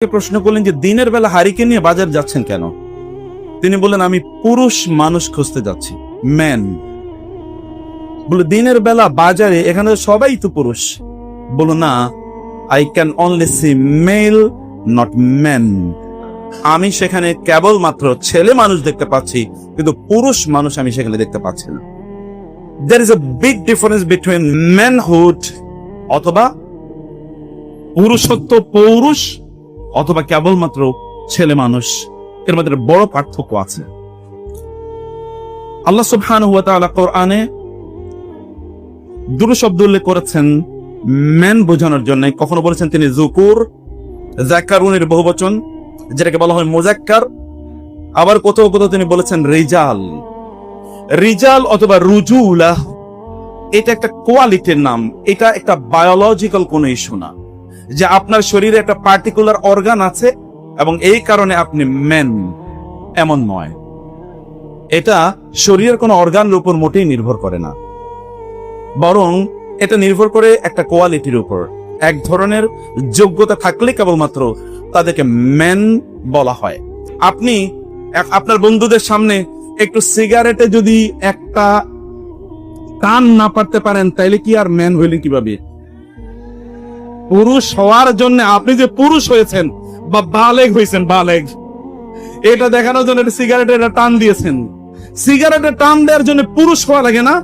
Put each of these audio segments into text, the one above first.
প্রশ্ন করলেন যে দিনের বেলা হারিকেন নিয়ে বাজার যাচ্ছেন কেন? তিনি বললেন আমি পুরুষ মানুষ খুঁজতে যাচ্ছি, ম্যান। বলে দিনের বেলা বাজারে এখানে সবাই তো পুরুষ। বলো না, I can only see male not man. আমি সেখানে কেবলমাত্র ছেলে মানুষ দেখতে পাচ্ছি, কিন্তু পুরুষ মানুষ আমি সেখানে দেখতে পাচ্ছি না। There is a big difference between manhood অথবা পুরুষত্ব, পৌরুষ অথবা কেবলমাত্র ছেলে মানুষ। এর মধ্যে বড় পার্থক্য আছে। আল্লাহ সুবহানাহু ওয়া তাআলা কোরআনে দুটো শব্দ উল্লেখ করেছেন ম্যান বোঝানোর জন্য। কখনো বলেছেন তিনি যুকুর, যাকারুনের বহুবচন যেটাকে বলা হয় মুযাক্কার। আবার কোথাও কোথাও তিনি বলেছেন রিজাল। রিজাল অথবা রুজুলা এটা একটা কোয়ালিটির নাম, এটা একটা বায়োলজিক্যাল কোন ইস্যু না যে আপনার শরীরে একটা পার্টিকুলার অর্গান আছে এবং এই কারণে আপনি ম্যান, এমন নয়। এটা শরীরের কোনো অর্গানের উপর মোটেই নির্ভর করে না, বরং এটা নির্ভর করে একটা কোয়ালিটির উপর। এক ধরনের যোগ্যতা থাকলে কেবলমাত্র তাদেরকে ম্যান বলা হয়। আপনি আপনার বন্ধুদের সামনে একটু সিগারেটে যদি একটা টান না পারতে পারেন, তাইলে কি আর ম্যান হইলেন কিভাবে? পুরুষ হওয়ার জন্য আপনি যে পুরুষ হয়েছেন বা বালেগ হয়েছেন, বালেগ, এটা দেখানোর জন্য সিগারেটের টান দিয়েছেন। সিগারেটের টান দেওয়ার জন্য পুরুষ হওয়া লাগে না,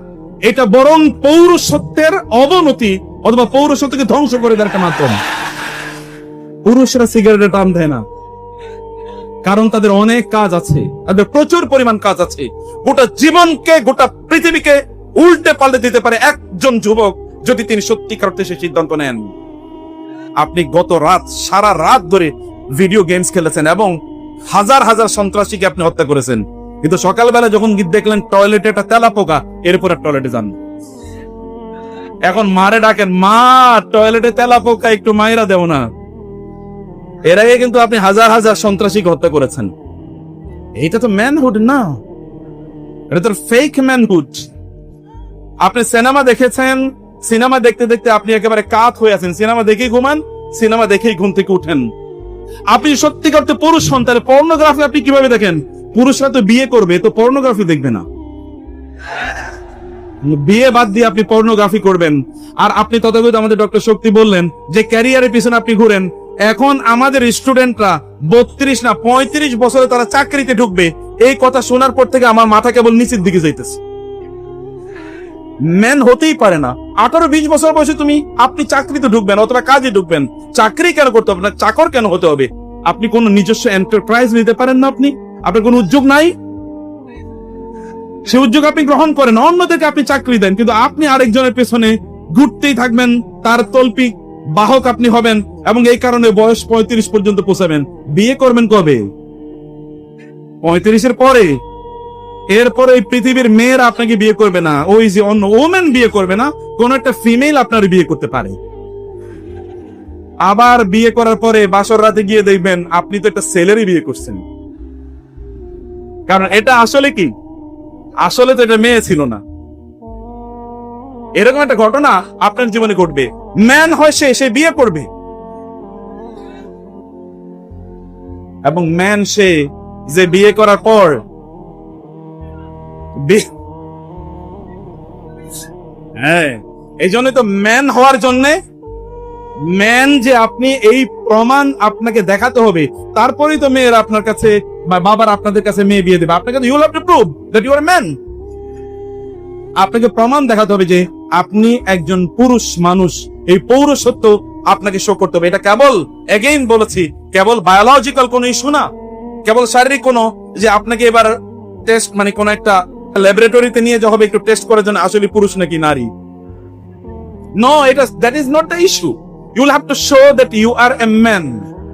এটা বরং পৌরুষত্বের অবনতি অথবা পৌরুষত্বকে ধ্বংস করে দেওয়ার একটা মাধ্যম। পুরুষরা সিগারেটের টান দেয় না, কারণ তাদের অনেক কাজ আছে, তাদের প্রচুর পরিমাণ কাজ আছে। গোটা জীবনকে, গোটা পৃথিবীকে উল্টে পাল্টে দিতে পারে একজন যুবক যদি তিনি সত্যিকার অর্থে সে সিদ্ধান্ত নেন। আপনি গত রাত, সারা রাত ধরে ভিডিও গেমস খেলেছেন এবং হাজার হাজার সন্ত্রাসীকে আপনি হত্যা করেছেন, কিন্তু সকালবেলা যখন দেখলেন টয়লেটে একটা তেলা পোকা, এরপর টয়লেটে যান। এখন মারে ডাকেন, মা টয়লেটে তেলা পোকা, একটু মায়েরা দেও না। এর আগে কিন্তু আপনি হাজার হাজার সন্ত্রাসীকে হত্যা করেছেন। এইটা তো ম্যানহুড না, এটা তো ফেক ম্যানহুড। আপনি সিনেমা দেখেছেন, সিনেমা দেখতে দেখতে আপনি একেবারে কাত হয়ে আছেন, সিনেমা দেখেই ঘুমান, সিনেমা দেখেই ঘুম থেকে উঠেন। আপনি সত্যিকার অর্থে পুরুষ হন, তাহলে পর্নোগ্রাফি আপনি কিভাবে দেখেন? পুরুষরা তো বিয়ে করবে, তো পর্নোগ্রাফি দেখবে না। বিয়ে বাদ দিয়ে আপনি পর্নোগ্রাফি করবেন। আর আপনি তথাকথিত আমাদের ডক্টর শক্তি বললেন যে ক্যারিয়ারের পিছনে আপনি ঘুরেন। এখন আমাদের স্টুডেন্টরা 32 না 35 বছরে তারা চাকরিতে ঢুকবে, এই কথা শোনার পর থেকে আমার মাথা কেবল নিচের দিকে যাইতেছে। ম্যান হতেই পারে না। 18-20 বছর বয়সে আপনি চাকরিতে ঢুকবেন অথবা কাজে ঢুকবেন। চাকরি কেন করতে হবে না? চাকর কেন হতে হবে? আপনি কোন নিজস্ব এন্টারপ্রাইজ নিতে পারেন না? আপনার কোন উদ্যোগ নাই? সে উদ্যোগ আপনি গ্রহণ করেন, অন্যদেরকে আপনি চাকরি দেন, কিন্তু আপনি আরেকজনের পেছনে ঘুরতেই থাকবেন, তার তল্পি বাহক আপনি হবেন এবং এই কারণে বয়স 35 পর্যন্ত পৌঁছাবেন। বিয়ে করবেন কবে? 35-এর পরে। এরপরে এই পৃথিবীর মেয়েরা আপনাকে বিয়ে করবে না, ওই যে অন্য ওমেন বিয়ে করবে না, কোন একটা ফিমেল আপনার বিয়ে করতে পারে। আবার বিয়ে করার পরে বাসর রাতে গিয়ে দেখবেন আপনি তো একটা ছেলেরই বিয়ে করছেন। কারণ এটা আসলে কি? আসলে তো এটা মেয়ে ছিল না। এরকম একটা ঘটনা আপনার জীবনে ঘটবে। ম্যান হয় সে বিয়ে করবে, এবং ম্যান সে যে বিয়ে করার পর হ্যাঁ, এই জন্য তো ম্যান হওয়ার জন্য ম্যান যে আপনি, এই প্রমাণ আপনাকে দেখাতে হবে, তারপরেই তো মেয়ের আপনার কাছে বা বাবার আপনাদের কাছে মেয়ে বিয়ে দেবে। আপনাকে you have to prove that you are a man. আপনাকে প্রমাণ দেখাতে হবে যে আপনি একজন পুরুষ মানুষ। এই পৌরুষত্ব আপনাকে শো করতে হবে। এটা কেবল, এগেইন বলেছি, কেবল বায়োলজিক্যাল কোন ইস্যু না, কেবল শারীরিক কোন যে আপনাকে এবার টেস্ট, মানে কোন একটা ল্যাবরেটরিতে নিয়ে যাওয়া হবে একটু টেস্ট করার জন্য আসলে পুরুষ নাকি নারী। নো, এটা that is not the issue. You will have to show that you are a man.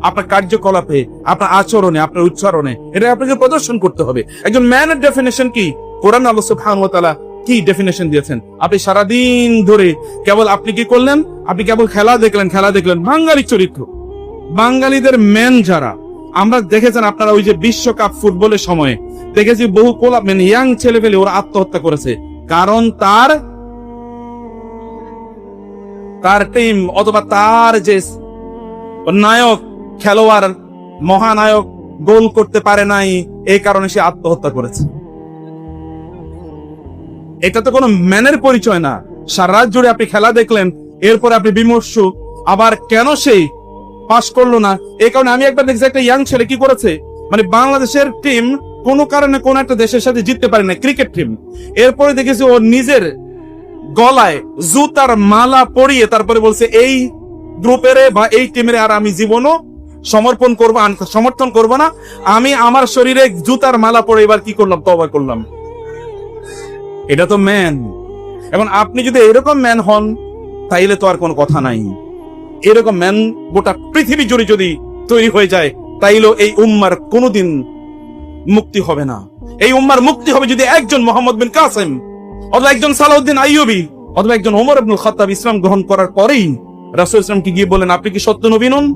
আপনার কার্যকলাপে, আপনার আচরণে, আপনার উচ্চারণে এটা আপনাকে প্রদর্শন করতে হবে। একজন ম্যানের ডেফিনেশন কি? কোরআন আল্লাহ সুবহানাহু ওয়া তাআলা কি ডেফিনেশন দিয়েছেন? আপনি সারাদিন ধরে কেবল আপনি কি করলেন? আপনি কেবল খেলা দেখলেন। বাঙালি চরিত্র, বাঙালিদের ম্যান যারা আমরা দেখেছেন, আপনারা ওই যে বিশ্বকাপ ফুটবলের সময় দেখেছি বহু ইয়াং ছেলে পেলে ওরা আত্মহত্যা করেছে। কারণ তার টিম অথবা তার যে নায়ক খেলোয়াড় মহানায়ক গোল করতে পারে নাই, এই কারণে সে আত্মহত্যা করেছে। এটা তো কোনো ম্যানের পরিচয় না। সারা রাত জুড়ে আপনি খেলা দেখলেন, এরপরে আপনি বিমর্ষ, আবার কেন সেই পাস করলো না। এই কারণে আমি একবার দেখছি একটা ইয়াং ছেলে কি করেছে, মানে বাংলাদেশের টিম কোনো কারণে কোন একটা দেশের সাথে জিততে পারে না, ক্রিকেট টিম। এরপরে দেখেছি ও নিজের গলায় জুতার মালা পরিয়ে তারপরে বলছে এই গ্রুপের বা এই টিমের আর আমি জীবনও সমর্থন করব না, আমি আমার শরীরে জুতার মালা পরে এবার কি করলাম, তওবা করলাম। এটা তো ম্যান। এখন আপনি যদি এরকম ম্যান হন তাইলে তো আর কোনো কথা নাই। এরকম ম্যান গোটা পৃথিবী জুড়ে যদি তৈরি হয়ে যায় তাইলে এই উম্মার কোনোদিন মুক্তি হবে না। এই উম্মার মুক্তি হবে যদি একজন মোহাম্মদ বিন কাসেম অথবা একজন সালাউদ্দিন আইয়ুবী অথবা একজন ওমর ইবনুল খাত্তাব ইসলাম গ্রহণ করার পরেই রাসূল ইসলামকে গিয়ে বলেন, আপনি কি সত্য নবী নন?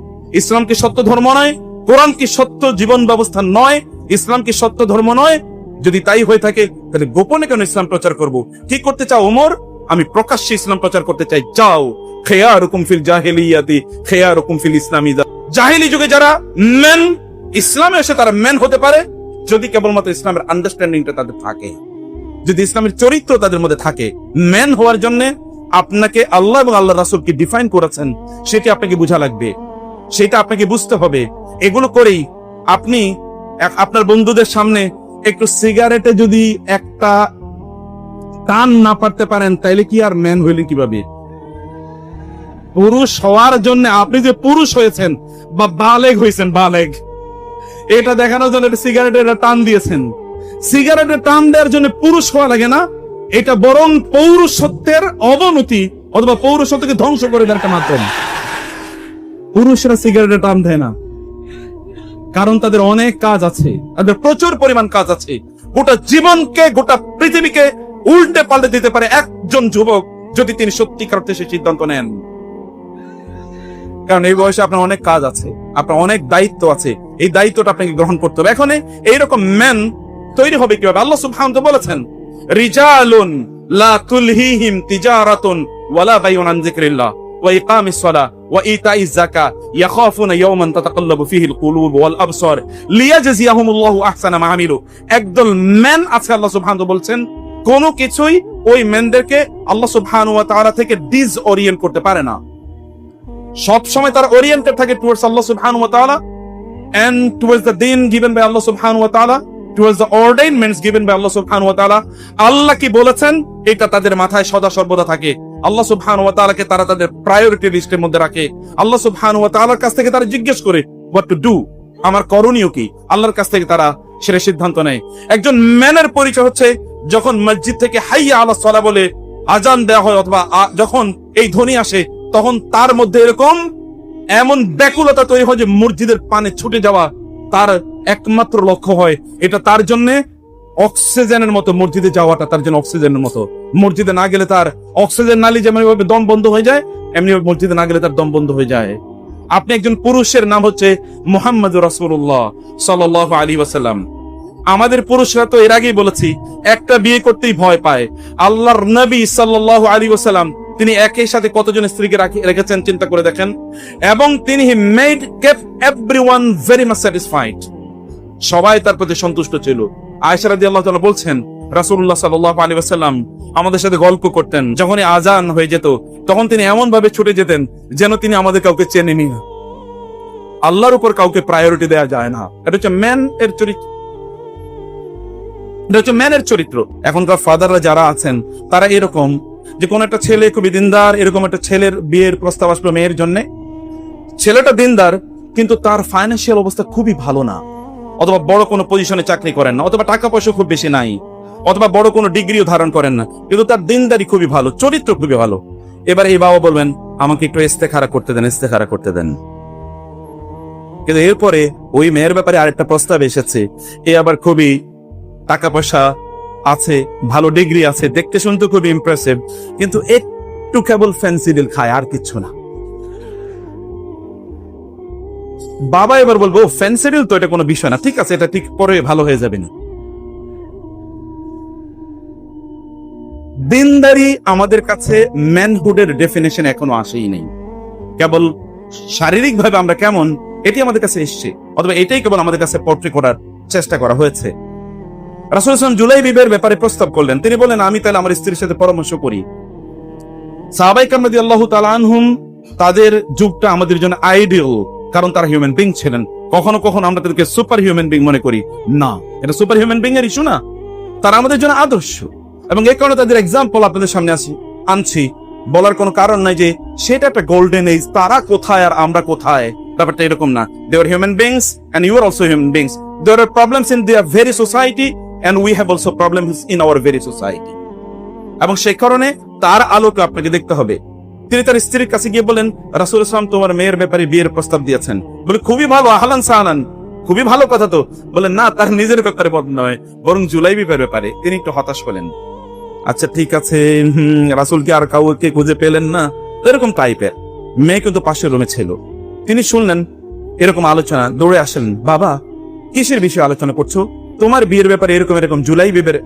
ইসলাম কি সত্য ধর্ম নয়? কোরআন কি সত্য জীবন ব্যবস্থা নয়? ইসলাম কি সত্য ধর্ম নয়? যদি তাই হয়ে থাকে তাহলে গোপনে কেন ইসলাম প্রচার করব? কি করতে চাও ওমর? আমি প্রকাশ্যে ইসলাম প্রচার করতে চাই। যাও, খিয়ারুকুম ফিল জাহিলিয়াতি খিয়ারুকুম ফিল ইসলামি। জাহিলি যুগে যারা মেন, ইসলামে এসে তারা মেন হতে পারে যদি কেবলমাত্র ইসলামের আন্ডারস্ট্যান্ডিংটা তাদের থাকে, যদি ইসলামের চরিত্র তাদের মধ্যে থাকে। মেন হওয়ার জন্য আপনাকে আল্লাহ এবং আল্লাহ রাসূল কি ডিফাইন করেছেন সেটি আপনাকে বোঝা লাগবে, সেটা আপনাকে বুঝতে হবে। এগুলো করেই আপনি আপনার বন্ধুদের সামনে একটু সিগারেটে যদি একটা টান না পারতে পারেন তাইলে কি আর ম্যান হইলে কিভাবে? পুরুষ হওয়ার জন্য আপনি যে পুরুষ হয়েছেন বা বালেগ হয়েছেন, বালেগ, এটা দেখানোর জন্য সিগারেটের টান দিয়েছেন। সিগারেটের টান দেওয়ার জন্য পুরুষ হওয়া লাগে না, এটা বরং পৌরুষত্বের অবনতি অথবা পৌরুষত্বকে ধ্বংস করে দেওয়ার একটা মাধ্যম। পুরুষরা সিগারেটের টান দেয় না, কারণ তাদের অনেক কাজ আছে, তাদের প্রচুর পরিমাণ কাজ আছে। গোটা জীবনকে, গোটা পৃথিবীকে উল্টে পাল্টে দিতে পারে একজন যুবক যদি তিনি সত্যিকার অর্থে সে সিদ্ধান্ত নেন। কারণ এই বয়সে আপনার অনেক কাজ আছে, আপনার অনেক দায়িত্ব আছে, এই দায়িত্বটা আপনাকে গ্রহণ করতে হবে। এখন এইরকম ম্যান তৈরি হবে কিভাবে? আল্লাহ সুবহানাহু ওয়া তাআলা বলেছেন, রিজালুন লা তুলহিহিম তিজারাতুন ওয়ালা বাইউন আন যিকরিল্লাহ ওয়া ইকামিস সালাহ ওয়া ইতাইজ যাকাত ইয়াখাফুনা ইয়াওমান তাতাকাল্লাবু ফিহিল কুলুব ওয়াল আবসার লিয়াজজিয়াহুমুল্লাহু আহসানা মা আমিলু। একদল ম্যান আছে, আল্লাহ সুবহানাহু ওয়া তাআলা বলছেন, কোনো কিছুই ওই ম্যানদেরকে আল্লাহ সুবহানাহু ওয়া তাআলা থেকে ডিসওরিয়েন্ট করতে পারে না। সব সময় তারা ওরিয়েন্টেড থাকে টুয়ার্ডস আল্লাহ সুবহানাহু ওয়া তাআলা and towards the deen given by Allah subhanahu wa ta'ala, towards the ordainments given by Allah subhanahu wa ta'ala। আল্লাহ কি বলেছেন এটা তাদের মাথায় সদা সর্বদা থাকে। আল্লাহ সুবহানাহু ওয়া তাআলাকে তারা তাদের প্রায়োরিটি লিস্টের মধ্যে রাখে। আল্লাহ সুবহানাহু ওয়া তাআলার কাছ থেকে তারা জিজ্ঞেস করে what to do, আমার করণীয় কি। আল্লাহর কাছ থেকে তারা সেটা সিদ্ধান্ত নেয়। একজন ম্যানের পরিচয় হচ্ছে যখন মসজিদ থেকে হাইয়া আলাস সালাহ বলে আজান দেওয়া হয় অথবা যখন এই ধ্বনি আসে তখন তার মধ্যে এমন ব্যাকুলতা তৈরি হয় যে মসজিদের পানে ছুটে যাওয়া তার একমাত্র লক্ষ্য হয়। এটা তার জন্য অক্সিজেনের মতো, মসজিদে যাওয়াটা তার জন্য অক্সিজেনের মতো। মসজিদে না গেলে তার অক্সিজেন নালি যেমন ভাবে দম বন্ধ হয়ে যায়, এমনি মসজিদে না গেলে তার দম বন্ধ হয়ে যায়। আপনি একজন পুরুষের নাম হচ্ছে মুহাম্মদুর রাসূলুল্লাহ সাল্লাল্লাহু আলাইহি ওয়াসাল্লাম। আমাদের পুরুষরা তো এর আগেই বলেছি একটা বিয়ে করতেই ভয় পায়। আল্লাহর নবী সাল্লাল্লাহু আলাইহি ওয়াসাল্লাম তিনি একই সাথে কতজন স্ত্রীকে রেখেছেন চিন্তা করে দেখেন। এবং তিনি kept everyone very much satisfied, সবাই তার প্রতি সন্তুষ্ট ছিল। আয়েশা রাদিয়াল্লাহু তাআলা বলছেন, রাসূলুল্লাহ সাল্লাল্লাহু আলাইহি ওয়াসাল্লাম আমাদের সাথে গল্প করতেন, যখনই আজান হয়ে যেত তখন তিনি এমন ভাবে ছুটে যেতেন যেন তিনি আমাদের কাউকে চেনেনই না। আল্লাহর উপর কাউকে প্রায়োরিটি দেওয়া যায় না। এটা হচ্ছে ম্যানের চরিত্র, এটা হচ্ছে ম্যানের চরিত্র। এখনকার ফাদাররা যারা আছেন তারা এরকম যে কোন একটা ছেলে খুবই দিনদার, এরকম একটা ছেলের বিয়ের প্রস্তাব আসলো মেয়ের জন্য, ছেলেটা দিনদার কিন্তু তার ফাইন্যান্সিয়াল অবস্থা খুবই ভালো না, অথবা বড় কোনো পজিশনে চাকরি করেন না, অথবা টাকা পয়সা খুব বেশি নাই, অথবা বড় কোনো ডিগ্রিও ধারণ করেন না, কিন্তু তার দিনদারি খুবই ভালো, চরিত্র খুবই ভালো। এবার এই বাবা বলবেন আমাকে একটু ইস্তেখারা করতে দেন, ইস্তেখারা করতে দেন। কিন্তু এরপরে ওই মেয়ের ব্যাপারে আরেকটা প্রস্তাব এসেছে, এ আবার খুবই টাকা পয়সা আছে, ভালো ডিগ্রি আছে, দেখতে শুনতে খুবই ইমপ্রেসিভ, কিন্তু একটু কেবল ফ্যান্সি ডিল খায়, আর কিচ্ছু না। বাবা এবার বলবো ফ্যান্সি ডিল তো এটা কোনো বিষয় না, ঠিক আছে, এটা ঠিক পরে ভালো হয়ে যাবে না। দিনদারি আমাদের কাছে ম্যানহুডের ডেফিনেশন এখনো আসেই নেই। কেবল শারীরিক ভাবে আমরা কেমন এটি আমাদের কাছে এসছে, অথবা এটাই কেবল আমাদের কাছে পোর্ট্রে করার চেষ্টা করা হয়েছে। রাসূল সাল্লাল্লাহু আলাইহি ওয়াসাল্লাম জুলাইবিবের ব্যাপারে প্রস্তাব করলেন। তিনি বলেন, আমি তাহলে আমার স্ত্রীর সাথে পরামর্শ করি। সাহাবায়ে কেরাম রাদিয়াল্লাহু তাআলা আনহুম, তাদের যুগটা আমাদের জন্য আইডিয়াল, কারণ তারা হিউম্যান বিং ছিলেন। কখনো কখনো আমরা তাদেরকে সুপার হিউম্যান বিং মনে করি, না, এটা সুপার হিউম্যান বিং এর ইস্যু না, তারা আমাদের জন্য আদর্শ। এবং এই কারণে তাদের এক্সাম্পল আপনাদের সামনে আনছি, বলার কোনো কারণ নাই যে সেটা একটা গোল্ডেন এজ, তারা কোথায় আর আমরা কোথায়, ব্যাপারটা এরকম না। They are human beings and you are also human beings. There are problems in their very society and we have also problems in our very society. এবং সেই কারণে তার আলোকে আপনাকে দেখতে হবে। তিনি তার স্ত্রীর কাছে গিয়ে বলেন, রাসূল সাল্লাল্লাহু, তোমার মেয়ের ব্যাপারে বিয়ের প্রস্তাব দিয়েছেন। বলে, খুবই ভালো, আহলান সাহলান, খুবই ভালো কথা তো। বলেন, না, তার নিজের ব্যাপারে নয়, বরং জুলাইবিবের ব্যাপারে। তিনি একটু হতাশ হলেন। আচ্ছা ঠিক আছে, রাসূল কি আর কাউকে খুঁজে পেলেন না? এরকম টাইপের মেয়ে কিন্তু পাশের রুমে ছিল। তিনি শুনলেন এরকম আলোচনা, দৌড়ে আসেন, বাবা কিসের বিষয়ে আলোচনা করছো? তোমার বিয়ের ব্যাপারে এরকম এরকম জুলাইবিবের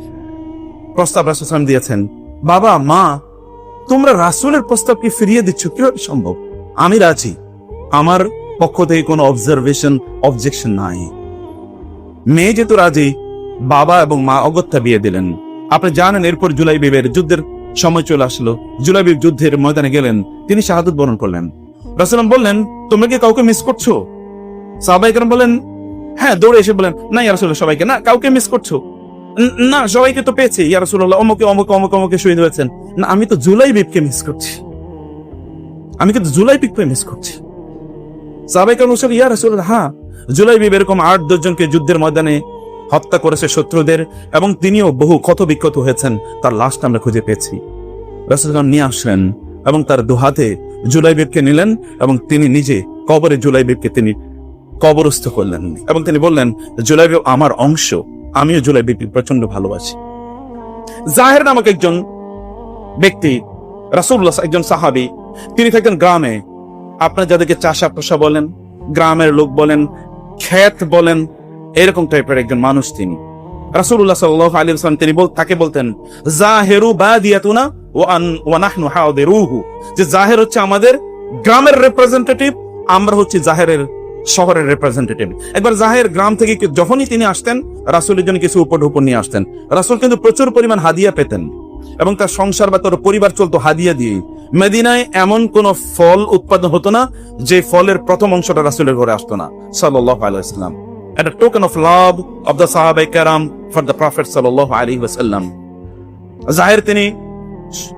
প্রস্তাব রাসূল সাল্লাল্লাহু আলাইহি ওয়াসাল্লাম দিয়েছেন। বাবা, মা, তোমরা রাসূলের প্রস্তাবকে ফিরিয়ে দিচ্ছ, কিভাবে সম্ভব? আমি রাজি, আমার পক্ষ থেকে কোনো অবজেকশন নাই। মেয়ে যেহেতু রাজি, বাবা এবং মা অগত্যা বিয়ে দিলেন। আপনি জানেন, এরপর জুলাইবিবের যুদ্ধের সময় চলে আসলো। জুলাইবিব যুদ্ধের ময়দানে গেলেন, তিনি শাহাদাত বরণ করলেন। রাসূল বললেন, তোমরা কি কাউকে মিস করছো? সাহাবায়ে কেরাম বলেন, হ্যাঁ, দৌড়ে এসে বলেন, না ইয়া রাসূলুল্লাহ, সবাইকে না, কাউকে মিস করছো? না, সবাইকে তো পেয়েছি ইয়া রাসূলুল্লাহ, অমুকে অমুকে অমুকে অমুকে শহীদ হয়েছেন। না, আমি তো জুলাইবিবকে মিস করছি, আমি কিন্তু জুলাইবিবকে মিস করছি। সাহাবায়ে কেরাম বলছেন, ইয়া রাসূলুল্লাহ, হ্যাঁ, জুলাইবিব এরকম 8-10 জনকে যুদ্ধের ময়দানে হত্যা করেছে শত্রুদের, এবং তিনিও বহু ক্ষত বিক্ষত হয়েছেন, তার লাশটা আমরা খুঁজে পেয়েছি। রাসূল নিয়ে আসলেন এবং তার দুহাতে জুলাইবিবকে নিলেন, এবং তিনি নিজে কবরে জুলাইবিবকে তিনি কবরস্থ করলেন, এবং তিনি বললেন, জুলাইবিব আমার অংশ, আমিও জুলাইবিবকে প্রচন্ড ভালোবাসি। জাহের নামক একজন ব্যক্তি, রাসূলুল্লাহ একজন সাহাবী, তিনি থাকতেন গ্রামে। আপনার যাদেরকে চাষা পোষা বলেন, গ্রামের লোক বলেন, ক্ষেত বলেন, এরকম টাইপের একজন মানুষ তিনি। রাসূলুল্লাহ সাল্লাল্লাহু আলাইহি ওয়াসাল্লাম তিনি তাকে বলতেন, জাহিরু বাদিয়াতুনা ওয়া নাহনু হাদিরুহু, যে জাহের হচ্ছে আমাদের গ্রামের রিপ্রেজেন্টেটিভ, আমরা হচ্ছে জাহেরের শহরের রিপ্রেজেন্টেটিভ। একবার জাহের গ্রাম থেকে যখনই তিনি আসতেন, রাসূলের জন্য কিছু উপঢৌকন নিয়ে আসতেন। রাসূল কিন্তু প্রচুর পরিমাণ হাদিয়া পেতেন, এবং তার সংসার বা তার পরিবার চলতো হাদিয়া দিয়ে। মদিনায় এমন কোন ফল উৎপাদন হতো না যে ফলের প্রথম অংশটা রাসূলের ঘরে আসতো না, সাল্লাল্লাহু আলাইহি ওয়াসাল্লাম। A token of love of the Sahaba Karam for the Prophet sallallahu alaihi wasallam. জাহের তিনি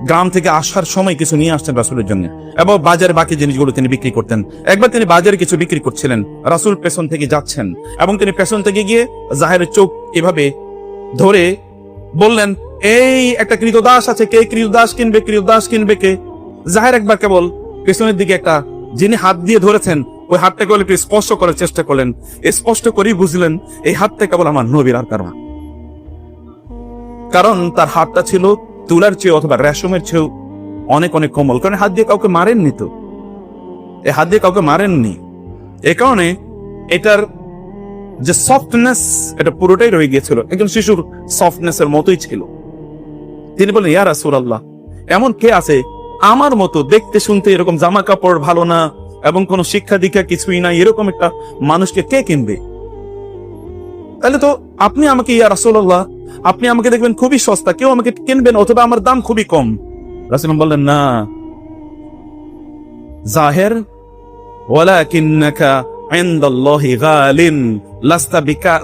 গ্রাম থেকে আসার সময় কিছু নিয়ে আসতেন রাসূলের জন্য, এবং বাজারে বাকি জিনিসগুলো তিনি বিক্রি করতেন। একবার তিনি বাজারে কিছু বিক্রি করছিলেন, রাসূল পেছন থেকে যাচ্ছেন, এবং তিনি পেছন থেকে গিয়ে জাহেরের চোখ এভাবে ধরে বললেন, এই একটা ক্রীতদাস আছে, কে ক্রীতদাস কিনবে, ক্রীতদাস কিনবে কে? জাহের একবার কেবল পেছনের দিকে একটা যিনি হাত দিয়ে ধরেছেন, ওই হাতটা কেবল একটু স্পর্শ করার চেষ্টা করলেন। স্পষ্ট করেই বুঝলেন এই হাতটা কেবল আমার নবীর আর কারণ, কারণ তার হাতটা ছিল তুলার চেয়ে অথবা রেশমের চেয়েও অনেক অনেক কোমল, কারণ হাত দিয়ে কাউকে মারেননি, তো এই হাত দিয়ে কাউকে মারেননি। এ কারণে এটার যে সফটনেস, এটা পুরোটাই রয়ে গিয়েছিল, একজন শিশুর সফটনেস এর মতোই ছিল। তিনি বলেন, ইয়া রাসূলুল্লাহ, এমন কে আছে আমার মতো দেখতে শুনতে এরকম জামা কাপড় ভালো না এবং কোন শিক্ষা দীক্ষা কিছুই নাই, এরকম একটা মানুষকে কে কিনবে? তাহলে তো আপনি আমাকে, ইয়া রাসূলুল্লাহ, আপনি আমাকে দেখবেন খুবই সস্তা, কেউ আমাকে কিনবেন, অথবা আমার দাম খুবই কম। রাসূল বললেন, না জাহের, ওয়ালাকিন্নাকা ইনদাল্লাহি গালিন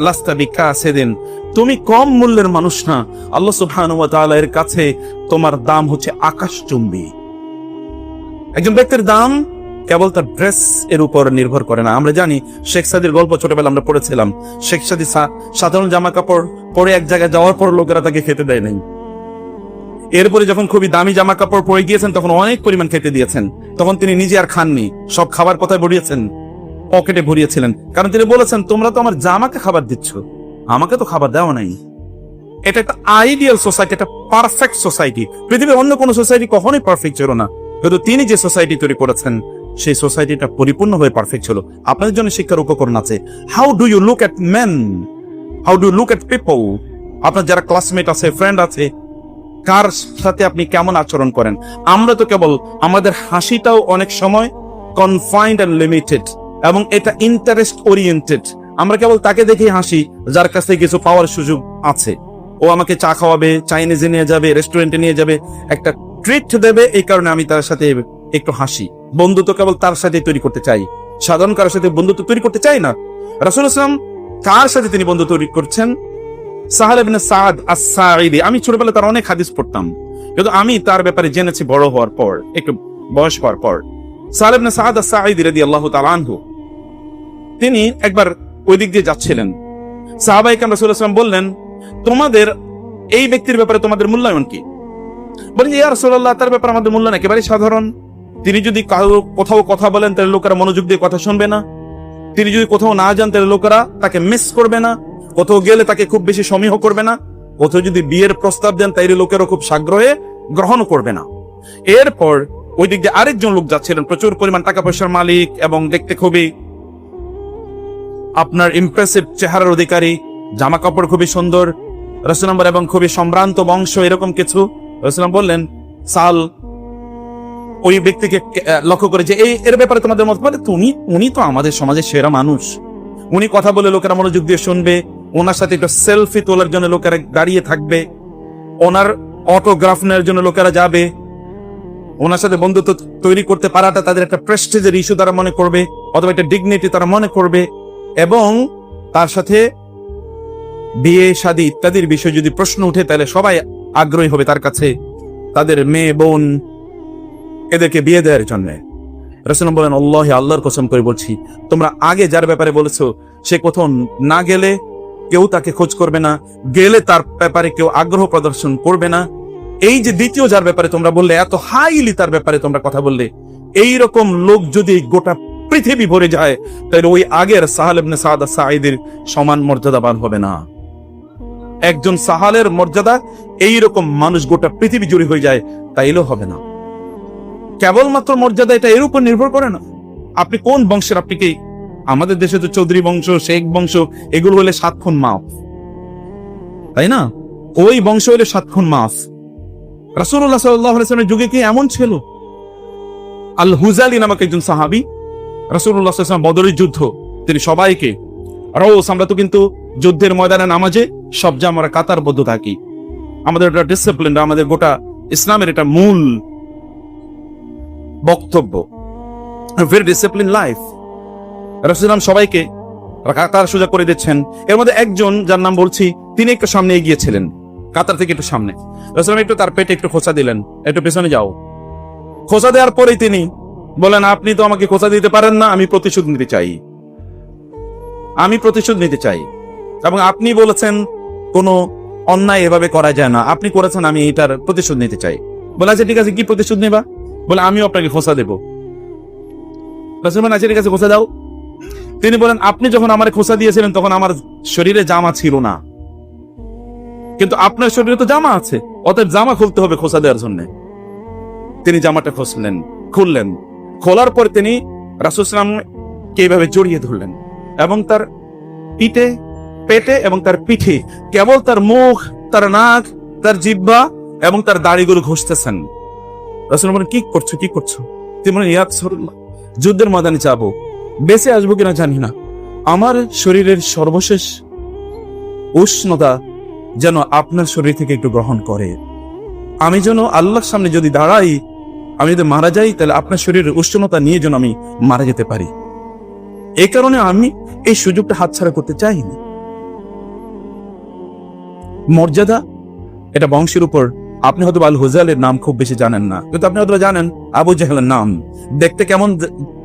লাস্তা বিকাসিদিন, তুমি কম মূল্যের মানুষ না, আল্লাহ সুবহানাহু ওয়া তাআলা এর কাছে তোমার দাম হচ্ছে আকাশচুম্বী। একজন ব্যক্তির দাম কেবল তার ড্রেস এর উপর নির্ভর করে না। আমরা জানি শেখ সাদির গল্প ছোটবেলা আমরা পড়েছিলাম। শেখ সাদি সাধারণ জামা কাপড় পরে এক জায়গায় যাওয়ার পর লোকেরা তাকে খেতে দেয় নাই। এরপরে যখন খুবই দামি জামা কাপড় পরে গিয়েছেন, তখন অনেক পরিমাণ খেতে দিয়েছেন। তখন তিনি নিজে আর খাননি, সব খাবার কোথায় ভরিয়েছেন? পকেটে ভরিয়েছিলেন। কারণ তিনি বলেছেন, তোমরা তো আমার জামাকে খাবার দিচ্ছ, আমাকে তো খাবার দেওয়া নাই। এটা একটা আইডিয়াল সোসাইটি, একটা পারফেক্ট সোসাইটি। পৃথিবীর অন্য কোন সোসাইটি কখনোই পারফেক্ট ছিল না, কিন্তু তিনি যে সোসাইটি তৈরি করেছেন সেই সোসাইটিটা পরিপূর্ণভাবে পারফেক্ট ছিল। আপনাদের জন্য শিক্ষার উপকরণ আছে। How do you look at men, how do look at people. আপনার যারা ক্লাসমেট আছে, ফ্রেন্ড আছে, কার সাথে আপনি কেমন আচরণ করেন। আমরা তো কেবল আমাদের হাসিটাও অনেক সময় কনফাইন্ড এন্ড লিমিটেড, এবং এটা ইন্টারেস্ট ওরিয়েন্টেড। আমরা কেবল তাকে দেখেই হাসি যার কাছে কিছু পাওয়ার সুযোগ আছে। ও আমাকে চা খাওয়াবে, চাইনিজে নিয়ে যাবে, রেস্টুরেন্টে নিয়ে যাবে, একটা ট্রিট দেবে, এই কারণে আমি তার সাথে একটু হাসি। বন্ধুত্ব কেবল তার সাথে তৈরি করতে চাই, সাধারণ কারোর সাথে বন্ধুত্ব তৈরি করতে চাই না। রাসূলুল্লাহ সাল্লাল্লাহু আলাইহি ওয়াসাল্লাম কার সাথে তিনি বন্ধুত্ব তৈরি করছেন? সাহাল ইবনে সাদ আস-সাঈদী। আমি ছোটবেলায় তার অনেক হাদিস পড়তাম, কিন্তু আমি তার ব্যাপারে জেনেছি বড় হওয়ার পর, একটু বয়স হওয়ার পর। সাহাল ইবনে সাদ আস-সাঈদী রাদিয়াল্লাহু তাআলা আনহু, তিনি একবার ওই দিক দিয়ে যাচ্ছিলেন। সাহাবায়ে কেরাম রাসূলুল্লাহ সাল্লাল্লাহু আলাইহি ওয়াসাল্লাম বললেন, তোমাদের এই ব্যক্তির ব্যাপারে তোমাদের মূল্যায়ন কি? বলেন, ইয়া রাসূলুল্লাহ, তার ব্যাপারে আমাদের মূল্যায়ন একেবারে সাধারণ। তিনি যদি কোথাও কথা বলেন তাহলে লোকেরা মনোযোগ দিয়ে কথা শুনবে না, তিনি যদি কোথাও না যান তাহলে লোকেরা তাকে মিস করবে না, কোথাও গেলে তাকে খুব বেশি সমীহ করবে না, কোথাও যদি বিয়ের প্রস্তাব দেন তাইলে লোকেরা খুব সাগ্রহে গ্রহণ করবে না। এরপর ওই দিক দিয়ে আরেকজন লোক যাচ্ছিলেন, প্রচুর পরিমাণ টাকা পয়সার মালিক এবং দেখতে খুবই আপনার ইমপ্রেসিভ চেহারার অধিকারী, জামা কাপড় খুবই সুন্দর, রাসূলুল্লাহ এবং খুবই সম্ভ্রান্ত বংশ, এরকম কিছু। রাসূলুল্লাহ বললেন, সাল ওই ব্যক্তিকে লক্ষ্য করে যে এর ব্যাপারে তোমাদের মত বলে, উনি তো আমাদের সমাজের সেরা মানুষ, উনি কথা বলে লোকেরা মনোযোগ দিয়ে শুনবে, ওনার সাথে একটা সেলফি তোলার জন্য লোকেরা দাঁড়িয়ে থাকবে, ওনার অটোগ্রাফ নেওয়ার জন্য লোকেরা যাবে, ওনার সাথে বন্ধুত্ব তৈরি করতে পারাটা তাদের একটা প্রেস্টিজের ইস্যু তারা মনে করবে, অথবা একটা ডিগনিটি তারা মনে করবে, এবং তার সাথে বিয়ে শাদী ইত্যাদির বিষয় যদি প্রশ্ন উঠে তাহলে সবাই আগ্রহী হবে তার কাছে, তাদের মেয়ে বোন এদেরকে বিয়ে দেওয়ার জন্য। রাসূলুল্লাহ বলেন, আল্লাহি, আল্লাহর কসম করে বলছি, তোমরা আগে যার ব্যাপারে বলেছো সে কোথাও না গেলে কেউ তাকে খোঁজ করবে না, গেলে তার ব্যাপারে কেউ আগ্রহ প্রদর্শন করবে না। এই যে দ্বিতীয় যার ব্যাপারে তোমরা বললে, এত হাইলি তার ব্যাপারে তোমরা কথা বললে, এই রকম লোক যদি গোটা পৃথিবী ভরে যায় তাহলে ওই আগের সাহাল ইবনে সাদ আস-সাঈদীর সমান মর্যাদাবান হবে না। একজন সাহালের মর্যাদা এইরকম মানুষ গোটা পৃথিবী জুড়ে হয়ে যায় তাইলেও হবে না। কেবলমাত্র মর্যাদা এটা এর উপর নির্ভর করে না আপনি কোন বংশের। আপনি কি, আমাদের দেশে তো চৌধুরী বংশ, শেখ বংশ, এগুলো হলে 7 খুন মাফ, তাই না? ওই বংশ হলে 7 খুন মাফ। রাসূলুল্লাহ সাল্লাল্লাহু আলাইহি ওয়াসাল্লামের যুগে কি এমন ছিল? আল হুজালি নামক একজন সাহাবী, রাসূলুল্লাহ সাল্লাল্লাহু আলাইহি ওয়াসাল্লাম বদরের যুদ্ধ, তিনি সবাইকে রোজ, আমরা তো কিন্তু যুদ্ধের ময়দানে নামাজে সব যে আমরা কাতারবদ্ধ থাকি, আমাদের এটা ডিসিপ্লিন, আমাদের গোটা ইসলামের এটা মূল বক্তব্য, ভেরি ডিসিপ্লিন লাইফ। রাসূলুল্লাহ সবাইকে কাতার সোজা করে দিচ্ছেন। এর মধ্যে একজন যার নাম বলছি, তিনি একটু সামনে এগিয়েছিলেন, কাতার থেকে একটু সামনে। রাসূলুল্লাহ একটু তার পেটে একটু খোঁচা দিলেন, একটু পেছনে যাও। খোঁচা দেওয়ার পরেই তিনি বলেন, আপনি তো আমাকে খোঁচা দিতে পারেন না, আমি প্রতিশোধ নিতে চাই, আমি প্রতিশোধ নিতে চাই। এবং আপনি বলেছেন কোনো অন্যায় এভাবে করা যায় না, আপনি করেছেন, আমি এটার প্রতিশোধ নিতে চাই। বলে, আচ্ছা ঠিক আছে, কি প্রতিশোধ নেবা? বলে, আমিও আপনাকে খোঁচা দেবো। রাসূলুল্লাহ, আচ্ছা ঠিক আছে, খোঁচা দাও। তিনি বলেন, আপনি যখন আমার খোঁচা দিয়েছিলেন তখন আমার শরীরে জামা ছিল না, কিন্তু আপনার শরীরে তো জামা আছে, অতএব জামা খুলতে হবে খোঁচা দেওয়ার জন্য। তিনি জামাটা খুললেন। খোলার পর তিনি রাসূলুল্লাহ সাল্লাল্লাহু এইভাবে জড়িয়ে ধরলেন এবং তার পেটে এবং তার পিঠে কেবল তার মুখ, তার নাক, তার জিহ্বা এবং তার দাড়িগুলো ঘষতেছেন। রাসূলুল্লাহ বলেন, কি করছো? তিনি বলেন, ইয়া রাসূলুল্লাহ, যুদ্ধের ময়দানে যাবো, বেঁচে আসবো কিনা জানি না, আমার শরীরের সর্বশেষ উষ্ণতা যেন আপনার শরীর থেকে একটু গ্রহণ করে, আমি যেন আল্লাহর সামনে যদি দাঁড়াই, আমি যদি মারা যাই তাহলে আপনার শরীরের উষ্ণতা নিয়ে যেন আমি মারা যেতে পারি। এই কারণে আমি এই সুযোগটা হাতছাড়া করতে চাইনি। মর্যাদা এটা বংশের উপর। আপনি হয়তো আল হুজালের নাম খুব বেশি জানেন না, কিন্তু আপনি হয়তো জানেন আবু জাহেলের নাম। দেখতে কেমন,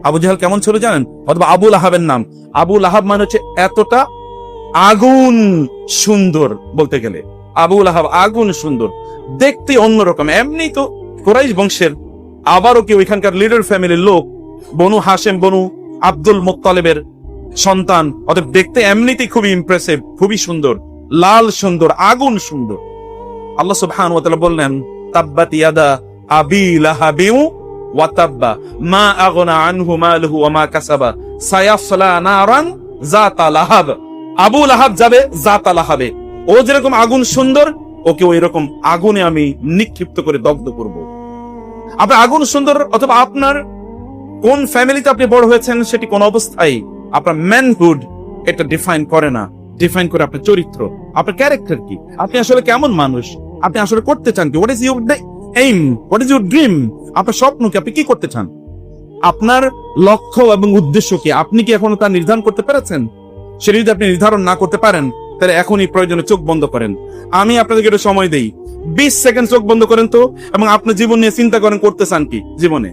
আবু জাহেল কেমন ছিল জানেন? অথবা আবু লাহাবের নাম। আবু লাহাব মানে হচ্ছে এতটা আগুন সুন্দর, বলতে গেলে আবু লাহাব আগুন সুন্দর, দেখতে অন্যরকম। এমনি তো কুরাইশ বংশের, আবারও কি ওইখানকার লিডার ফ্যামিলির লোক, বনু হাশেম, বনু আব্দুল মুত্তালিবের সন্তান, অতএব দেখতে এমনিতেই খুবই ইমপ্রেসিভ, খুবই সুন্দর, লাল সুন্দর, আগুন সুন্দর। আল্লাহ সুবহানাহু ওয়া তাআলা বললেন, তাব্বাত ইয়াদা আবি লাহাবিউ ওয়া তাব্বা মা আগনা আনহু মালুহু ওয়া মা কাসাবা সায়াসলা নারান যাতা লাহাব। আবু লাহাব যাবে যাতা লাহাবে। ও যেরকম আগুন সুন্দর, ওকে ওই রকম আগুনে আমি নিক্ষিপ্ত করে দগ্ধ করব। আপনার আগুন সুন্দর, অথবা আপনার কোন ফ্যামিলিতে আপনি বড় হয়েছেন সেটি কোন অবস্থায় আপনার ম্যানহুড এটা ডিফাইন করে না, ডিফাইন করে আপনার চরিত্র, আপনার ক্যারেক্টার কি, আপনি আসলে কেমন মানুষ, আপনি আসলে করতে চান কি, what is your aim, what is your dream, আপনার স্বপ্ন কি, আপনি কি করতে চান, আপনার লক্ষ্য এবং উদ্দেশ্য কি, আপনি কি এখনো তা নির্ধারণ করতে পেরেছেন? সেটা যদি আপনি নির্ধারণ না করতে পারেন তাহলে এখনই প্রয়োজনে চোখ বন্ধ করেন। আমি আপনাদেরকে একটু সময় দেই, 20 সেকেন্ড চোখ বন্ধ করেন তো, এবং আপনার জীবন নিয়ে চিন্তা করেন করতে চান কি জীবনে।